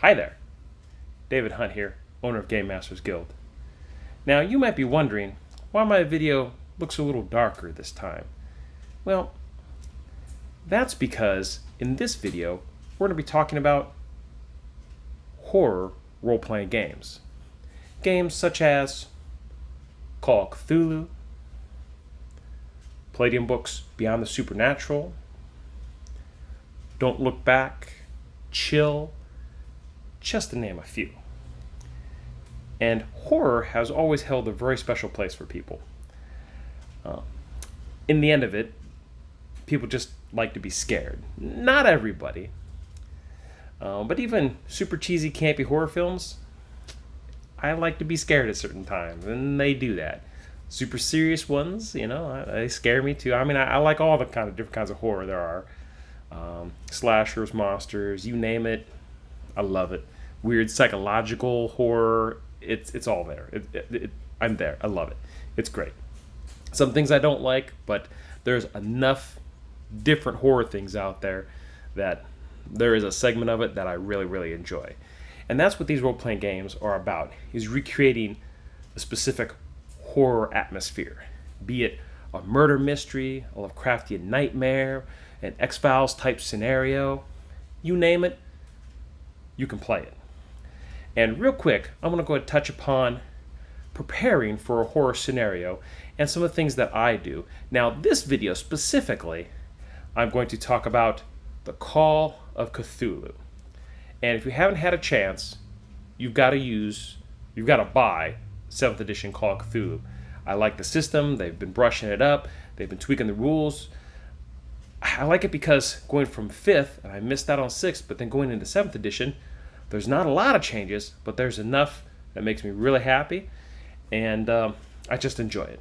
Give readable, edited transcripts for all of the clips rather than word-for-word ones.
Hi there, David Hunt here, owner of GameMasters Guild. Now you might be wondering why my video looks a little darker this time. Well, that's because in this video we're going to be talking about horror role-playing games. Games such as Call of Cthulhu, Palladium books Beyond the Supernatural, Don't Look Back, Chill, just to name a few. And horror has always held a very special place for people. In the end of it, people just like to be scared. Not everybody. But even super cheesy, campy horror films, I like to be scared at certain times, and they do that. Super serious ones, they scare me too. I mean, I like all the different kinds of horror there are. Slashers, monsters, you name it, I love it. Weird psychological horror, it's all there. I'm there. I love it. It's great. Some things I don't like, but there's enough different horror things out there that there is a segment of it that I really, really enjoy. And that's what these role-playing games are about, is recreating a specific horror atmosphere. Be it a murder mystery, a Lovecraftian nightmare, an X-Files type scenario, you name it, you can play it. And real quick, I'm going to go ahead and touch upon preparing for a horror scenario and some of the things that I do. Now, this video specifically, I'm going to talk about the Call of Cthulhu. And if you haven't had a chance, you've got to buy 7th edition Call of Cthulhu. I like the system. They've been brushing it up. They've been tweaking the rules. I like it because going from 5th, and I missed out on 6th, but then going into 7th edition, there's not a lot of changes, but there's enough that makes me really happy, and I just enjoy it.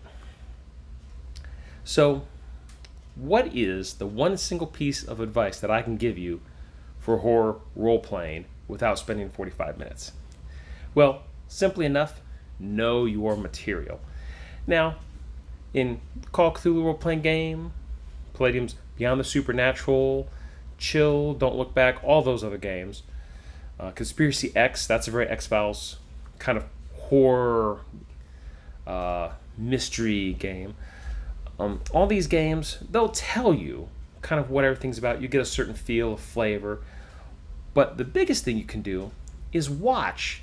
So, what is the one single piece of advice that I can give you for horror role-playing without spending 45 minutes? Well, simply enough, know your material. Now, in Call of Cthulhu role-playing game, Palladium's Beyond the Supernatural, Chill, Don't Look Back, all those other games, Conspiracy X, that's a very X-Files kind of horror mystery game. All these games, they'll tell you kind of what everything's about. You get a certain feel, a flavor. But the biggest thing you can do is watch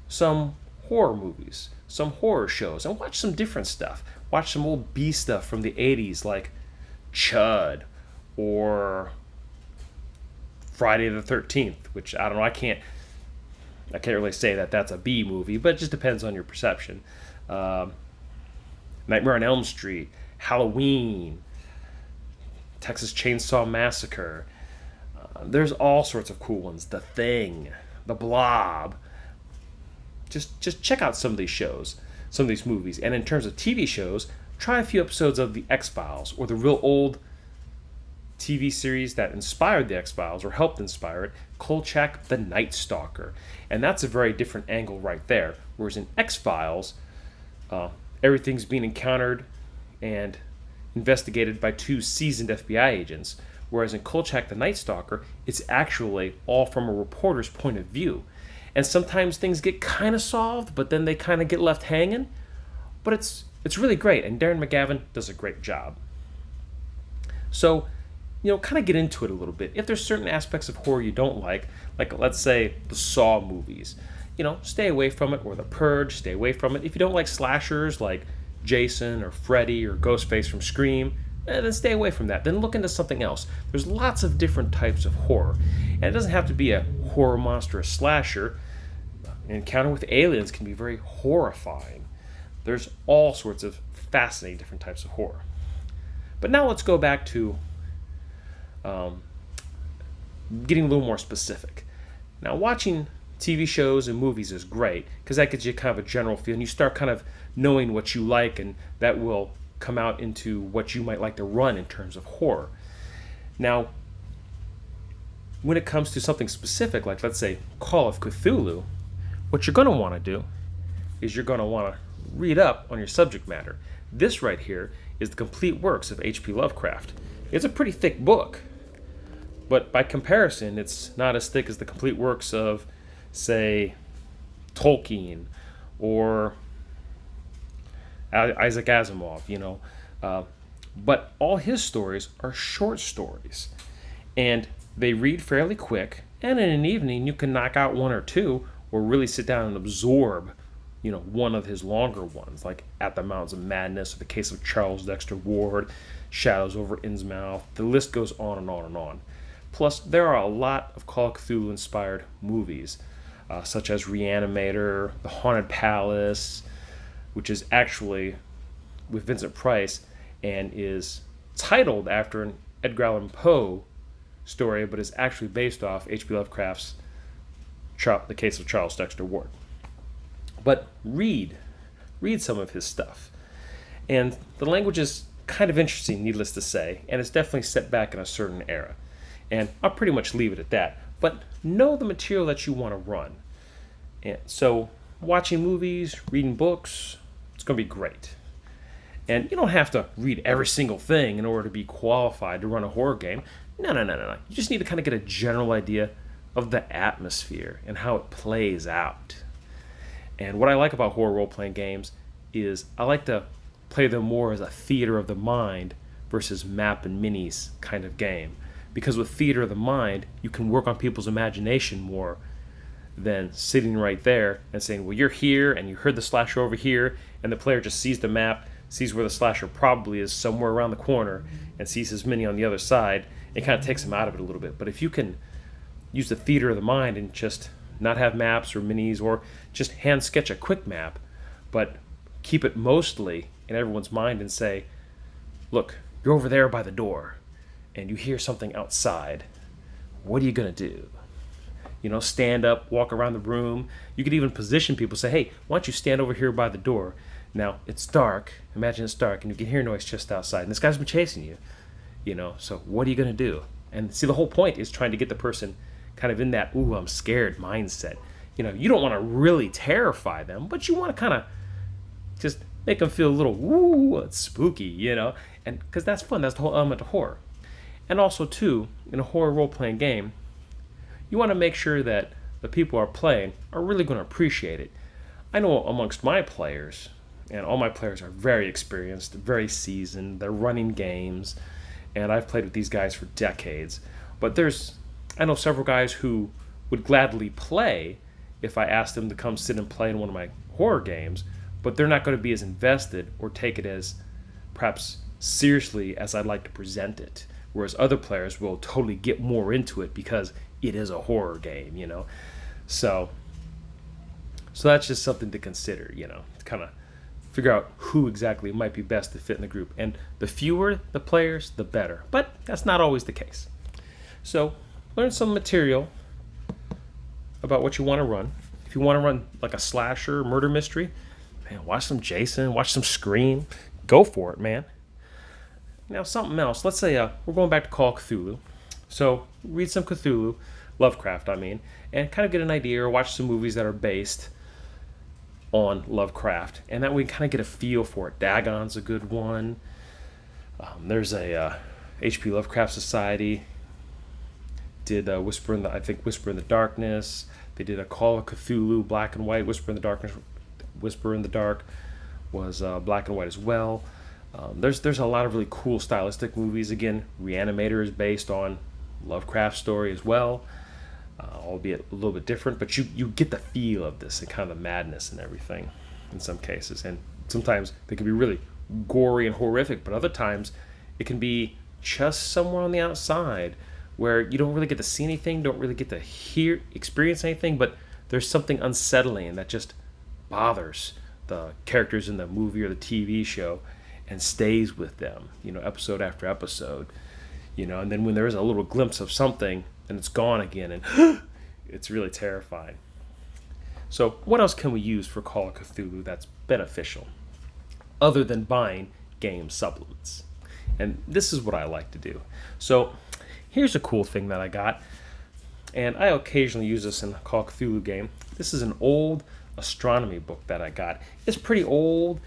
some horror movies, some horror shows, and watch some different stuff. Watch some old B stuff from the 80s like Chud or Friday the 13th, which I don't know, I can't really say that that's a B movie, but it just depends on your perception. Nightmare on Elm Street, Halloween, Texas Chainsaw Massacre. There's all sorts of cool ones. The Thing, The Blob. Just check out some of these shows, some of these movies. And in terms of TV shows, try a few episodes of The X-Files or the real old TV series that inspired The X-Files or helped inspire it, Kolchak the Night Stalker. And that's a very different angle right there. Whereas in X-Files, everything's being encountered and investigated by 2 seasoned FBI agents, whereas in Kolchak the Night Stalker, it's actually all from a reporter's point of view. And sometimes things get kind of solved, but then they kind of get left hanging. But it's really great, and Darren McGavin does a great job. So, kind of get into it a little bit. If there's certain aspects of horror you don't like let's say the Saw movies, stay away from it, or The Purge, stay away from it. If you don't like slashers like Jason or Freddy or Ghostface from Scream, then stay away from that. Then look into something else. There's lots of different types of horror. And it doesn't have to be a horror monster, a slasher. An encounter with aliens can be very horrifying. There's all sorts of fascinating different types of horror. But now let's go back to getting a little more specific. Now, watching TV shows and movies is great because that gives you kind of a general feel, and you start kind of knowing what you like, and that will come out into what you might like to run in terms of horror. Now, when it comes to something specific, like let's say Call of Cthulhu, what you're going to want to do is you're going to want to read up on your subject matter. This right here is the complete works of H.P. Lovecraft. It's a pretty thick book, But by comparison, it's not as thick as the complete works of, say, Tolkien or Isaac Asimov, but all his stories are short stories, and they read fairly quick, and in an evening you can knock out one or two, or really sit down and absorb, one of his longer ones, like At the Mountains of Madness, or The Case of Charles Dexter Ward, Shadows over Innsmouth. The list goes on and on and on. Plus, there are a lot of Call of Cthulhu-inspired movies, such as Reanimator, The Haunted Palace, which is actually with Vincent Price and is titled after an Edgar Allan Poe story, but is actually based off H.P. Lovecraft's The Case of Charles Dexter Ward. But read some of his stuff. And the language is kind of interesting, needless to say, and it's definitely set back in a certain era. And I'll pretty much leave it at that. But know the material that you want to run. And so watching movies, reading books, it's going to be great. And you don't have to read every single thing in order to be qualified to run a horror game. No. You just need to kind of get a general idea of the atmosphere and how it plays out. And what I like about horror role-playing games is I like to play them more as a theater of the mind versus map and minis kind of game. Because with theater of the mind, you can work on people's imagination more than sitting right there and saying, well, you're here and you heard the slasher over here, and the player just sees the map, sees where the slasher probably is somewhere around the corner, and sees his mini on the other side. It kind of takes him out of it a little bit. But if you can use the theater of the mind and just not have maps or minis, or just hand sketch a quick map, but keep it mostly in everyone's mind and say, look, you're over there by the door, and you hear something outside. What are you going to do? Stand up, walk around the room. You could even position people, say, hey, why don't you stand over here by the door? Now, it's dark. Imagine it's dark, and you can hear noise just outside. And this guy's been chasing you. So what are you going to do? And see, the whole point is trying to get the person kind of in that, ooh, I'm scared mindset. You don't want to really terrify them, but you want to kind of just make them feel a little, ooh, it's spooky, and because that's fun. That's the whole element of horror. And also, too, in a horror role-playing game, you want to make sure that the people who are playing are really going to appreciate it. I know amongst my players, and all my players are very experienced, very seasoned, they're running games, and I've played with these guys for decades. But I know several guys who would gladly play if I asked them to come sit and play in one of my horror games, but they're not going to be as invested or take it as perhaps seriously as I'd like to present it. Whereas other players will totally get more into it because it is a horror game, So that's just something to consider, to kind of figure out who exactly might be best to fit in the group. And the fewer the players, the better. But that's not always the case. So learn some material about what you want to run. If you want to run like a slasher, murder mystery, man, watch some Jason, watch some Scream. Go for it, man. Now, something else. Let's say we're going back to Call of Cthulhu. So read some Cthulhu, Lovecraft, and kind of get an idea, or watch some movies that are based on Lovecraft, and that way we kind of get a feel for it. Dagon's a good one. There's a H.P. Lovecraft Society did Whisper in the Darkness. They did a Call of Cthulhu, black and white. Whisper in the Dark was black and white as well. There's a lot of really cool stylistic movies. Again, Reanimator is based on Lovecraft's story as well, albeit a little bit different, but you get the feel of this and kind of the madness and everything in some cases. And sometimes they can be really gory and horrific, but other times it can be just somewhere on the outside where you don't really get to see anything, don't really get to experience anything, but there's something unsettling that just bothers the characters in the movie or the TV show and stays with them, episode after episode, and then when there is a little glimpse of something, then it's gone again, and it's really terrifying. So what else can we use for Call of Cthulhu that's beneficial, other than buying game supplements? And this is what I like to do. So here's a cool thing that I got, and I occasionally use this in a Call of Cthulhu game. This is an old astronomy book that I got. It's pretty old.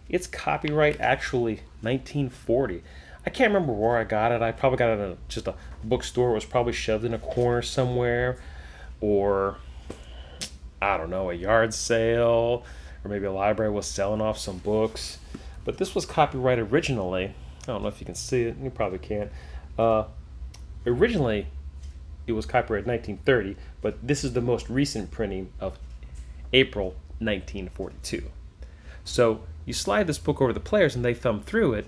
It's copyright actually 1940. I can't remember where I got it. I probably got it in just a bookstore. It was probably shoved in a corner somewhere, or I don't know, a yard sale, or maybe a library was selling off some books. But this was copyrighted originally. I don't know if you can see it. You probably can't. Originally, it was copyrighted 1930, but this is the most recent printing of April 1942. So you slide this book over to the players, and they thumb through it,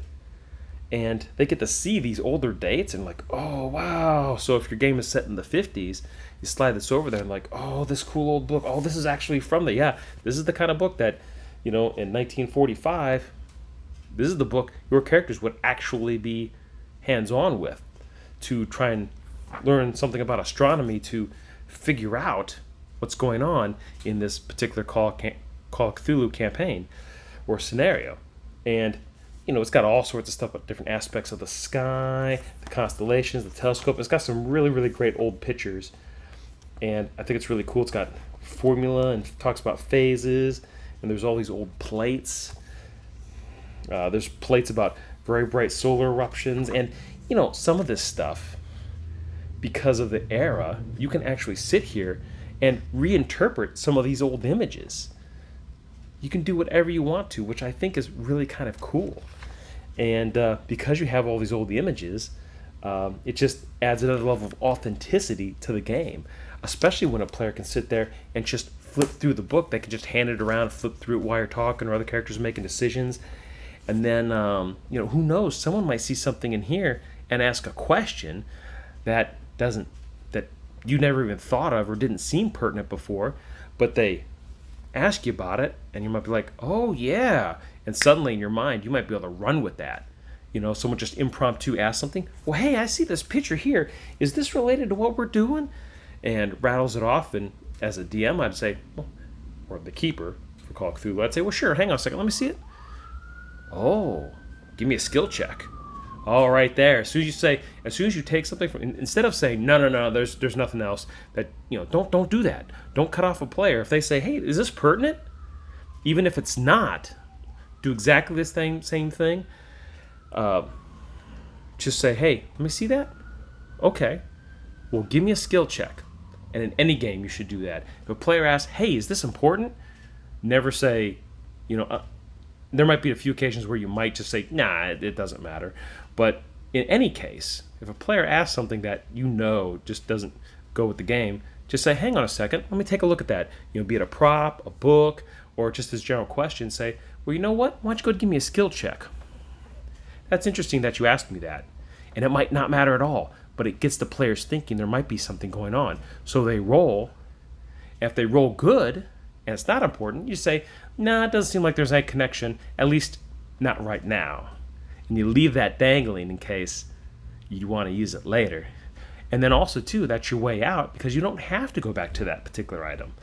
and they get to see these older dates, and like, oh wow. So if your game is set in the 50s, you slide this over there, and like, oh, this cool old book. Oh, this is actually from the, yeah, this is the kind of book that, in 1945, this is the book your characters would actually be hands-on with to try and learn something about astronomy, to figure out what's going on in this particular Call of Cthulhu campaign or scenario. And it's got all sorts of stuff about different aspects of the sky, the constellations, the telescope. It's got some really, really great old pictures, and I think it's really cool. It's got formula and talks about phases, and there's all these old plates. There's plates about very bright solar eruptions, and some of this stuff, because of the era, you can actually sit here and reinterpret some of these old images. You can do whatever you want to, which I think is really kind of cool. And because you have all these old images, it just adds another level of authenticity to the game, especially when a player can sit there and just flip through the book. They can just hand it around, flip through it while you're talking, or other characters are making decisions. And then, who knows? Someone might see something in here and ask a question that you never even thought of or didn't seem pertinent before, but they ask you about it, and you might be like, oh yeah, and suddenly in your mind you might be able to run with that. Someone just impromptu asks something, well, hey, I see this picture here, is this related to what we're doing? And rattles it off. And as a DM, I'd say, well, or the keeper for Call of Cthulhu, I'd say, well, sure, hang on a second, let me see it. Oh, give me a skill check. All right, there. As soon as you take something from, instead of saying no, there's nothing else, that don't do that. Don't cut off a player. If they say, hey, is this pertinent? Even if it's not, do exactly the same thing. Just say, hey, let me see that. Okay, well, give me a skill check. And in any game, you should do that. If a player asks, hey, is this important? Never say, there might be a few occasions where you might just say, nah, it doesn't matter. But in any case, if a player asks something that just doesn't go with the game, just say, hang on a second, let me take a look at that. Be it a prop, a book, or just as general question, say, well, you know what? Why don't you go give me a skill check? That's interesting that you asked me that. And it might not matter at all, but it gets the players thinking there might be something going on. So they roll. If they roll good, and it's not important, you say, nah, it doesn't seem like there's any connection, at least not right now. And you leave that dangling in case you want to use it later. And then also, too, that's your way out, because you don't have to go back to that particular item,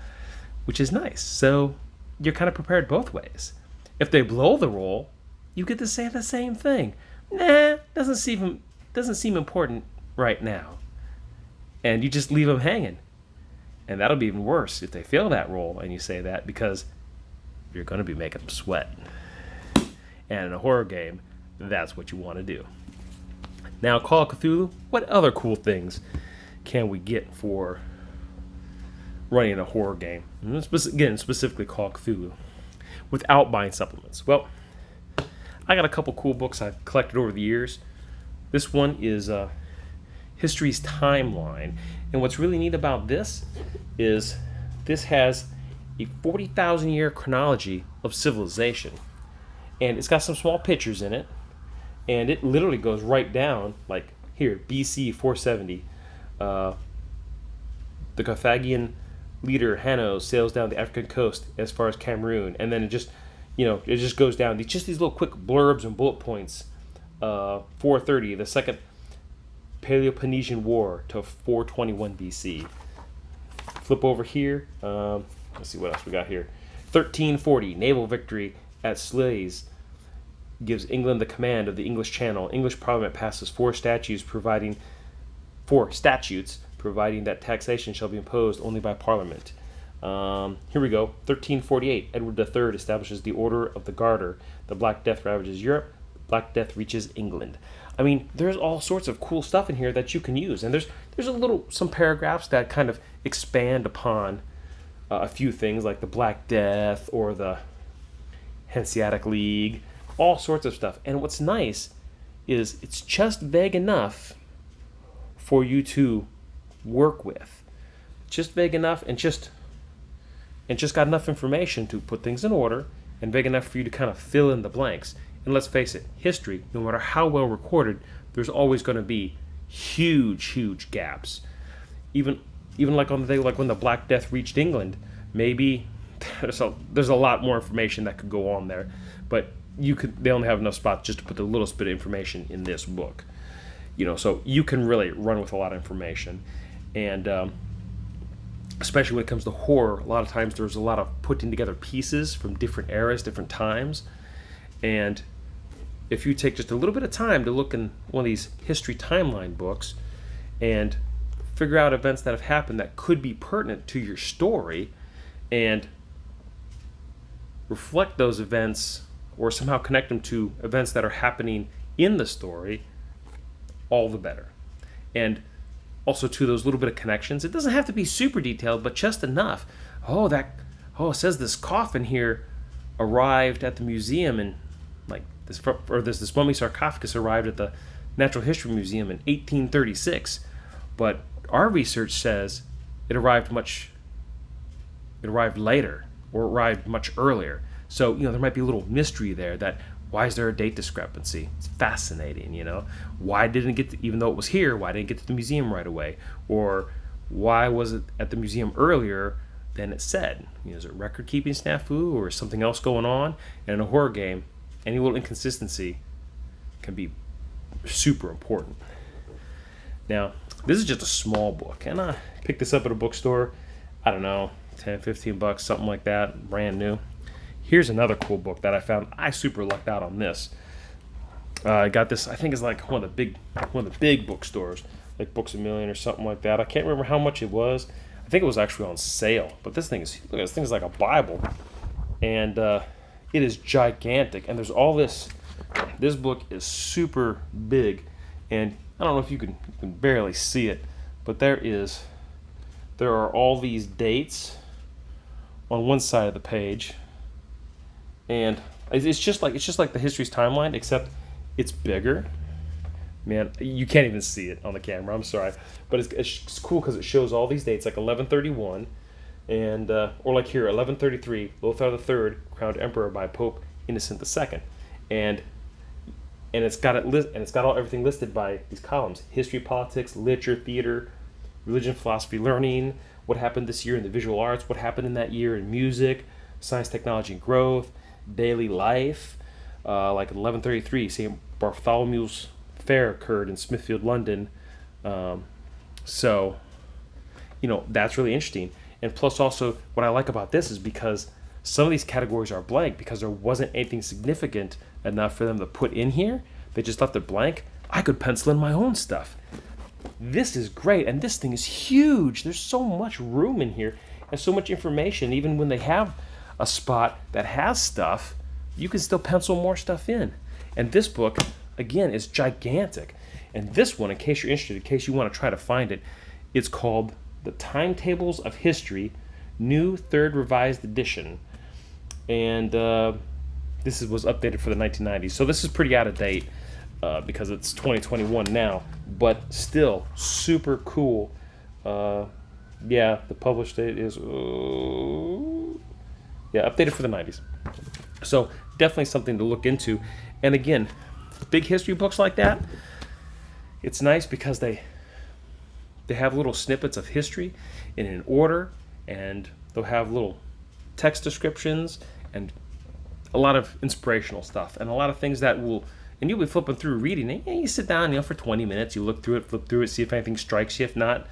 which is nice. So you're kind of prepared both ways. If they blow the roll, you get to say the same thing. Nah, doesn't seem important right now. And you just leave them hanging. And that'll be even worse if they fail that roll and you say that, because you're going to be making them sweat. And in a horror game, that's what you want to do. Now, Call of Cthulhu, what other cool things can we get for running a horror game? Again, specifically Call of Cthulhu, without buying supplements. Well, I got a couple cool books I've collected over the years. This one is History's Timeline. And what's really neat about this is this has a 40,000 year chronology of civilization. And it's got some small pictures in it. And it literally goes right down, like here, BC 470. The Carthaginian leader Hanno sails down the African coast as far as Cameroon. And then it just goes down. Just these little quick blurbs and bullet points. 430, the second Peloponnesian War to 421 BC. Flip over here. Let's see what else we got here. 1340, naval victory at Sluys gives England the command of the English Channel. English Parliament passes four statutes providing that taxation shall be imposed only by Parliament. Here we go. 1348, Edward III establishes the Order of the Garter. The Black Death ravages Europe. Black Death reaches England. I mean, there's all sorts of cool stuff in here that you can use, and there's some paragraphs that kind of expand upon a few things like the Black Death or the Hanseatic League, all sorts of stuff. And what's nice is it's just vague enough for you to work with, just vague enough, and just got enough information to put things in order, and vague enough for you to kind of fill in the blanks. And let's face it, history, no matter how well recorded, there's always going to be huge gaps. Even like on the day like when the Black Death reached England, maybe there's a lot more information that could go on there, but they only have enough spots just to put the little bit of information in this book. So you can really run with a lot of information, and especially when it comes to horror, a lot of times there's a lot of putting together pieces from different eras, different times. And if you take just a little bit of time to look in one of these history timeline books and figure out events that have happened that could be pertinent to your story and reflect those events or somehow connect them to events that are happening in the story, all the better. And also to those little bit of connections, it doesn't have to be super detailed, but just enough. It says this coffin here arrived at the museum in this mummy sarcophagus arrived at the Natural History Museum in 1836, but our research says it arrived later, or arrived much earlier. So there might be a little mystery there. That why is there a date discrepancy? It's fascinating. Why didn't it get even though it was here, why didn't it get to the museum right away? Or why was it at the museum earlier than it said? Is it record keeping snafu or something else going on? And in a horror game, any little inconsistency can be super important. Now, this is just a small book, and I picked this up at a bookstore, I don't know, 10, 15 bucks, something like that, brand new. Here's another cool book that I found. I super lucked out on this. I got this, I think it's like one of the big bookstores, like Books A Million or something like that. I can't remember how much it was. I think it was actually on sale, but this thing is like a Bible, and it is gigantic, and there's all this. This book is super big, and I don't know if you can barely see it, but there are all these dates on one side of the page, and it's just like the history's timeline, except it's bigger. Man, you can't even see it on the camera. I'm sorry, but it's cool because it shows all these dates, like 1131. And or like here, 1133, Lothar III crowned emperor by Pope Innocent II, and it's got everything listed by these columns: history, politics, literature, theater, religion, philosophy, learning, what happened this year in the visual arts, what happened in that year in music, science, technology, and growth, daily life. Like in 1133, St. Bartholomew's Fair occurred in Smithfield, London. So that's really interesting. And plus also, what I like about this is because some of these categories are blank because there wasn't anything significant enough for them to put in here. They just left it blank. I could pencil in my own stuff. This is great, and this thing is huge. There's so much room in here and so much information. Even when they have a spot that has stuff, you can still pencil more stuff in. And this book, again, is gigantic. And this one, in case you're interested, in case you want to try to find it, it's called The Timetables of History, New Third Revised Edition. And this was updated for the 1990s. So this is pretty out of date because it's 2021 now, but still super cool. The published date is updated for the 90s. So definitely something to look into. And again, big history books like that, it's nice because they have little snippets of history in an order, and they'll have little text descriptions and a lot of inspirational stuff and a lot of things that will, and you'll be flipping through reading it. You sit down, for 20 minutes, you look through it, flip through it, see if anything strikes you. If not,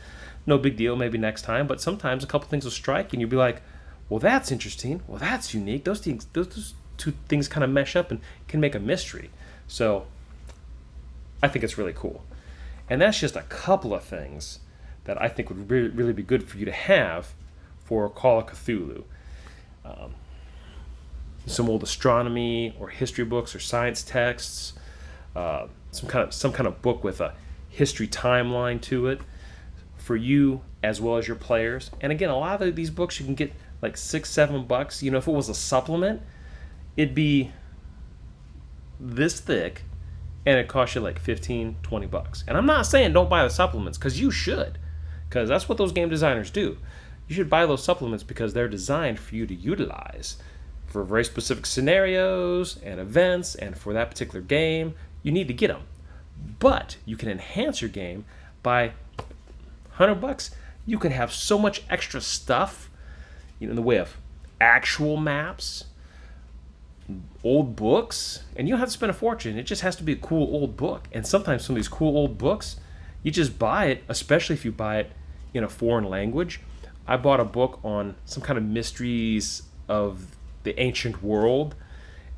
no big deal, maybe next time. But sometimes a couple things will strike and you'll be like, well, that's interesting. Well, that's unique. Those two things kind of mesh up and can make a mystery. So I think it's really cool. And that's just a couple of things that I think would really be good for you to have for Call of Cthulhu. Some old astronomy or history books or science texts, some kind of book with a history timeline to it for you as well as your players. And again, a lot of these books you can get like $6-7. You know, if it was a supplement, it'd be this thick and it costs you like $15-20. And I'm not saying don't buy the supplements, because you should, because that's what those game designers do. You should buy those supplements because they're designed for you to utilize for very specific scenarios and events, and for that particular game you need to get them. But you can enhance your game by $100. You can have so much extra stuff, you know, in the way of actual maps, old books, and you don't have to spend a fortune. It just has to be a cool old book. And sometimes some of these cool old books, you just buy it, especially if you buy it in a foreign language. I bought a book on some kind of mysteries of the ancient world,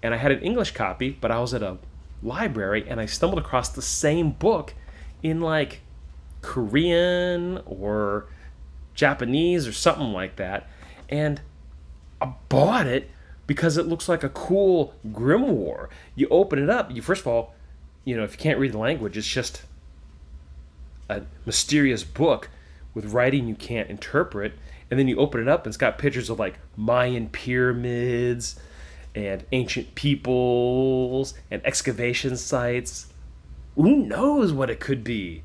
and I had an English copy, but I was at a library and I stumbled across the same book in like Korean or Japanese or something like that, and I bought it because it looks like a cool grimoire. You open it up, you first of all, you know, if you can't read the language, it's just a mysterious book with writing you can't interpret. And then you open it up and it's got pictures of like Mayan pyramids and ancient peoples and excavation sites. Who knows what it could be?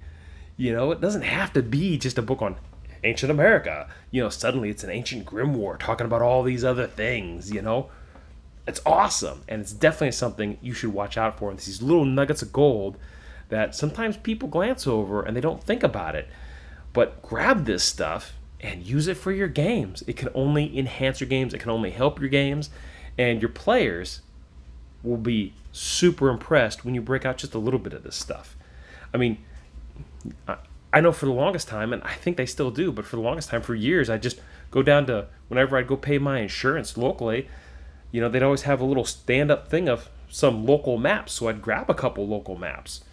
You know, it doesn't have to be just a book on ancient America. You know, suddenly it's an ancient grimoire talking about all these other things, you know. It's awesome, and it's definitely something you should watch out for. It's these little nuggets of gold that sometimes people glance over and they don't think about it. But grab this stuff and use it for your games. It can only enhance your games. It can only help your games. And your players will be super impressed when you break out just a little bit of this stuff. I mean, I know for the longest time, and I think they still do, but for the longest time, for years, I just go down to, whenever I'd go pay my insurance locally, you know, they'd always have a little stand-up thing of some local maps. So I'd grab a couple local maps,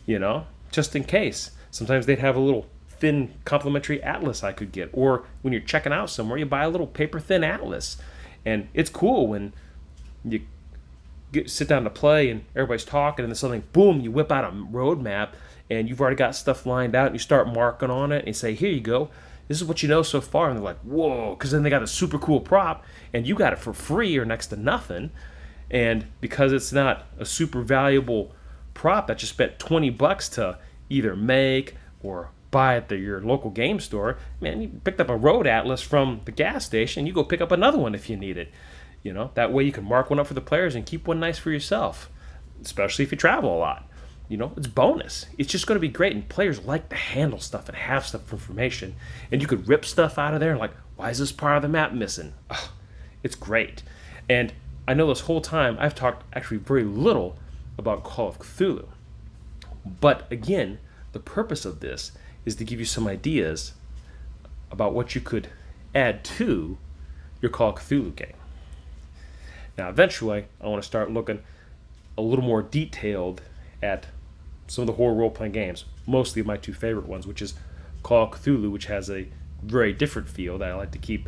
you know, just in case. Sometimes they'd have a little thin complimentary atlas I could get, or when you're checking out somewhere, you buy a little paper thin atlas. And it's cool when you sit down to play and everybody's talking and then suddenly boom, you whip out a road map and you've already got stuff lined out and you start marking on it and you say, here you go, this is what you know so far. And they're like, whoa, because then they got a super cool prop and you got it for free or next to nothing. And because it's not a super valuable prop that you spent $20 to either make or buy at your local game store, man, you picked up a road atlas from the gas station, you go pick up another one if you need it. You know, that way you can mark one up for the players and keep one nice for yourself, especially if you travel a lot. You know, it's bonus. It's just going to be great, and players like to handle stuff and have stuff for information, and you could rip stuff out of there and like, why is this part of the map missing? Ugh, it's great. And I know this whole time I've talked actually very little about Call of Cthulhu, but again, the purpose of this is to give you some ideas about what you could add to your Call of Cthulhu game. Now, eventually, I want to start looking a little more detailed at some of the horror role-playing games, mostly my two favorite ones, which is Call of Cthulhu, which has a very different feel that I like to keep,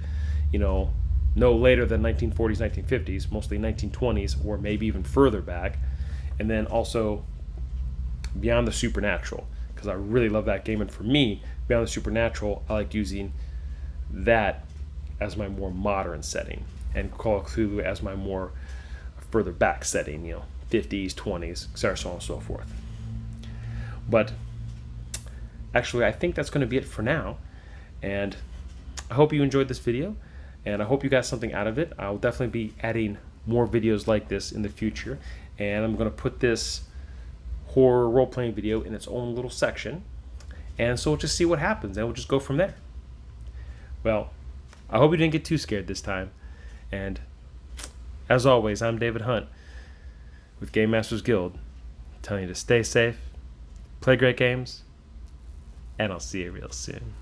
you know, no later than 1940s, 1950s, mostly 1920s, or maybe even further back, and then also Beyond the Supernatural, because I really love that game. And for me, Beyond the Supernatural, I like using that as my more modern setting, and Call of Cthulhu as my more further back setting, you know, 50s, 20s, etc., so on and so forth. But actually, I think that's going to be it for now, and I hope you enjoyed this video, and I hope you got something out of it. I'll definitely be adding more videos like this in the future, and I'm going to put this horror role-playing video in its own little section, and so we'll just see what happens, and we'll just go from there. Well, I hope you didn't get too scared this time, and as always, I'm David Hunt with GameMasters Guild, telling you to stay safe, play great games, and I'll see you real soon.